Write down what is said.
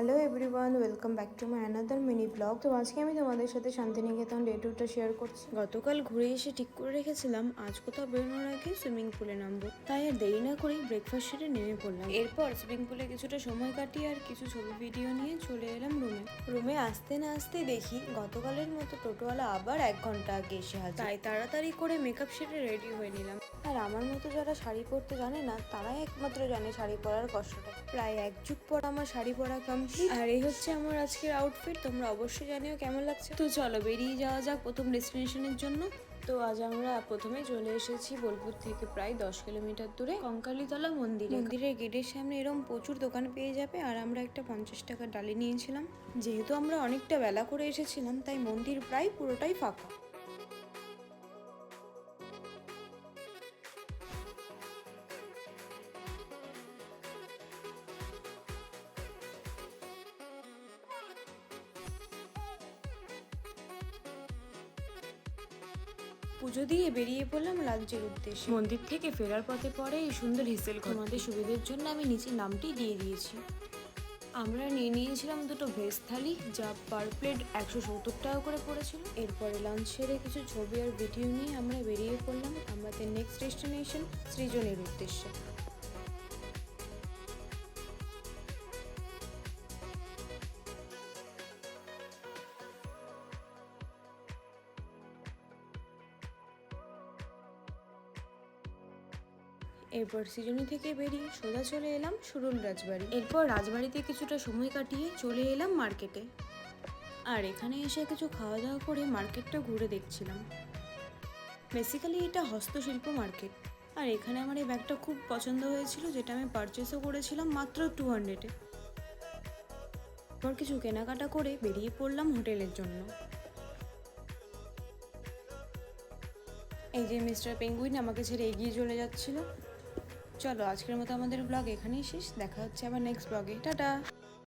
Hello everyone, welcome back to my another mini blog. তো আজকে আমি তোমাদের সাথে শান্তিনিকেতন ডে টুরটা শেয়ার করছি। গতকাল ঘুরে এসে ঠিক করে রেখেছিলাম আজ কোথাও বেরোনোর আগে সুইমিং পুলে নামবো, তাই আর দেরি না করেই ব্রেকফাস্ট সেরে নেমে পড়লাম। এরপর সুইমিং পুলে কিছুটা সময় কাটিয়ে আর কিছু ছবি ভিডিও নিয়ে চলে এলাম রুমে আসতে না আসতেই দেখি গতকালের মতো টোটোওয়ালা আবার 1 ঘন্টা আগে এসে হাজির। তাই তাড়াতাড়ি করে মেকআপ সেরে রেডি হয়ে নিলাম। আর আমার মতো যারা শাড়ি পরতে জানে না তারাই একমাত্র জানে শাড়ি পরার কষ্টটা। প্রায় 1 যুগ পর আমার শাড়ি পরা কমপ্লিট, আর এই হচ্ছে আমার আজকের আউটফিট। তোমরা অবশ্যই জানিও কেমন লাগছে। তো চলো বেরিয়ে যাওয়া যাক প্রথম ডেস্টিনেশনের জন্য। তো আজ আমরা প্রথমে চলে এসেছি বোলপুর থেকে প্রায় 10 কিলোমিটার দূরে কঙ্কালীতলা মন্দিরের গেটের সামনে এরকম প্রচুর দোকান পেয়ে যাবে। আর আমরা একটা 50 টাকার ডালি নিয়েছিলাম। যেহেতু আমরা অনেকটা বেলা করে এসেছিলাম তাই মন্দির প্রায় পুরোটাই ফাঁকা। পুজো দিয়ে বেরিয়ে পড়লাম লাঞ্চের উদ্দেশ্যে। মন্দির থেকে ফেরার পথে পরে এই সুন্দর হেসেল। তোমাদের সুবিধের জন্য আমি নিচে নামটি দিয়ে দিয়েছি। আমরা নিয়ে নিয়েছিলাম দুটো ভেজ থালি, যা পার প্লেট 170 টাকা করে পড়েছিল। এরপরে লাঞ্চ সেরে কিছু ছবি আর ভিডিও নিয়ে আমরা বেরিয়ে পড়লাম আমাদের নেক্সট ডেস্টিনেশন সৃজনের উদ্দেশ্যে। এরপর সৃজনী থেকে বেরিয়ে সোজা চলে এলাম সুরুল রাজবাড়ি। এরপর রাজবাড়িতে কিছুটা সময় কাটিয়ে চলে এলাম মার্কেটে। আর এখানে এসে কিছু খাওয়া দাওয়া করে মার্কেটটা ঘুরে দেখছিলাম। বেসিক্যালি এটা হস্তশিল্প মার্কেট। আর এখানে আমার এই ব্যাগটা খুব পছন্দ হয়েছিল, যেটা আমি পারচেসও করেছিলাম মাত্র 200-এ। এরপর কিছু কেনাকাটা করে বেরিয়ে পড়লাম হোটেলের জন্য। এই যে মিস্টার পেঙ্গুইন আমাকে ছেড়ে এগিয়ে চলে যাচ্ছিল। চলো আজকের মতো আমাদের ব্লগ এখানেই শেষ। দেখা হচ্ছে আবার নেক্সট ব্লগে। টাটা।